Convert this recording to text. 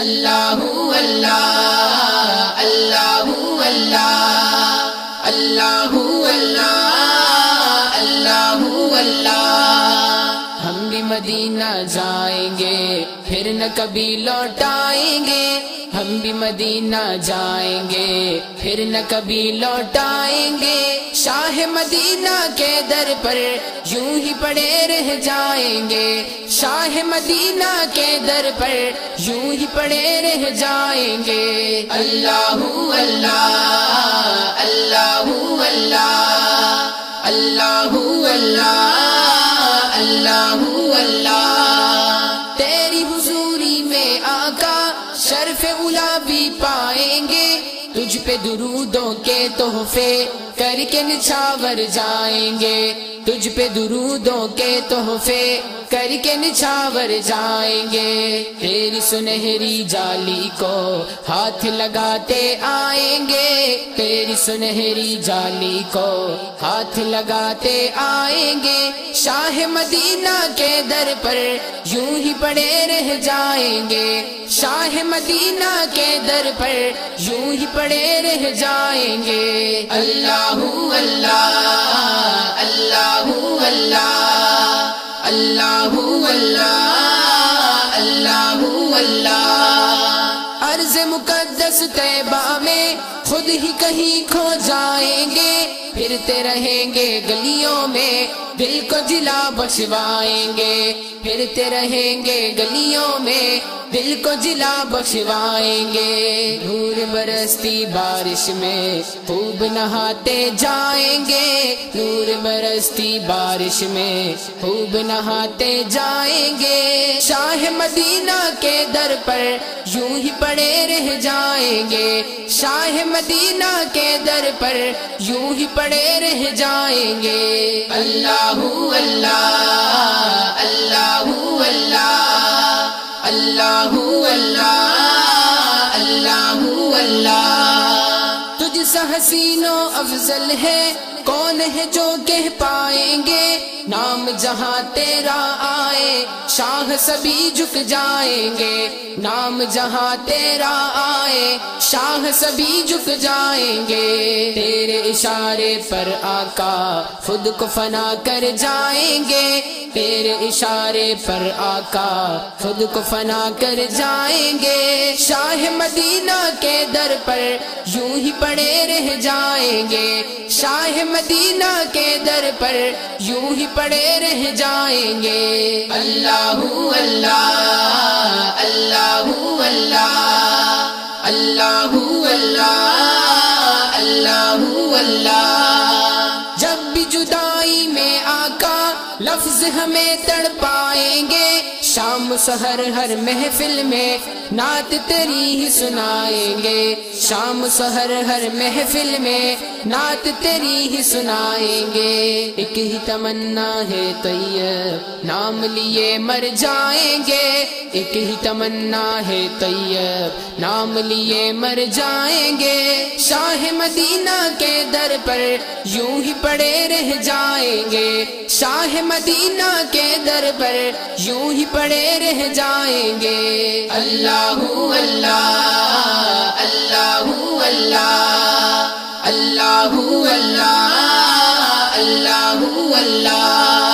اللہ اللہ اللہ اللہ اللہ اللہ اللہ اللہ۔ ہم بھی مدینہ جائیں گے پھر نہ کبھی لوٹ آئیں گے، ہم بھی مدینہ جائیں گے پھر نہ کبھی لوٹ آئیں گے، شاہ مدینہ کے در پر یوں ہی پڑے رہ جائیں گے، شاہ مدینہ کے در پر یوں ہی پڑے رہ جائیں گے۔ اللہ اللہ اللہ اللہ اللہ اللہ اللہ اللہ۔ تیری حضوری میں آقا شرف اولا بھی پائیں گے، تجھ پہ درودوں کے تحفے کر کے نچھاور جائیں گے، تجھ پہ درودوں کے تحفے کر کے نچھاور جائیں گے، تیری سنہری جالی کو ہاتھ لگاتے آئیں گے، تیری سنہری جالی کو ہاتھ لگاتے آئیں گے، شاہ مدینہ کے در پر یوں ہی پڑے رہ جائیں گے، شاہ مدینہ کے در پر یوں ہی پڑے رہ جائیں گے۔ اللہ اللہ اللہ اللہ اللہ اللہ اللہ اللہ۔ عرض مقدس طیبہ میں خود ہی کہیں کھو جائیں گے، پھرتے رہیں گے گلیوں میں دل کو جلا بخشوائیں گے، پھرتے رہیں گے گلیوں میں دل کو جلا بخشوائیں گے، نور برستی بارش میں خوب نہاتے جائیں گے، نور برستی بارش میں خوب نہاتے جائیں گے، شاہ مدینہ کے در پر یوں ہی پڑے رہ جائیں گے، شاہ مدینہ کے در پر یوں ہی پڑے رہ جائیں گے۔ اللہ اللہ اللہ اللہ اللہ اللہ اللہ اللہ۔ تجھ سا حسین و افضل ہے کون ہے جو کہہ پائیں گے، نام جہاں تیرا آئے شاہ سبھی جھک جائیں گے، نام جہاں تیرا آئے شاہ سبھی جھک جائیں گے، تیرے اشارے پر آقا خود کو فنا کر جائیں گے، تیرے اشارے پر آقا خود کو فنا کر جائیں گے، شاہ مدینہ کے در پر یوں ہی پڑے رہ جائیں گے، شاہ مدینہ کے در پر یوں ہی پڑے رہ جائیں گے۔ اللہ اللہ اللہ اللہ اللہ اللہ اللہ اللہ۔ جب بھی جدائی میں آقا لفظ ہمیں تڑپائیں گے، شام سحر ہر محفل میں نعت تیری ہی سنائیں گے، شام سحر ہر محفل میں نعت تیری ہی سنائیں گے، ایک ہی تمنا ہے طیب نام لیے مر جائیں گے، ایک ہی تمنا ہے طیب نام لیے مر جائیں گے، شاہ مدینہ کے در پر یوں ہی پڑے رہ جائیں گے، شاہ مدینہ کے در پر یوں ہی پڑے رہ جائیں گے۔ اللہ اللہ اللہ اللہ اللہ اللہ اللہ اللہ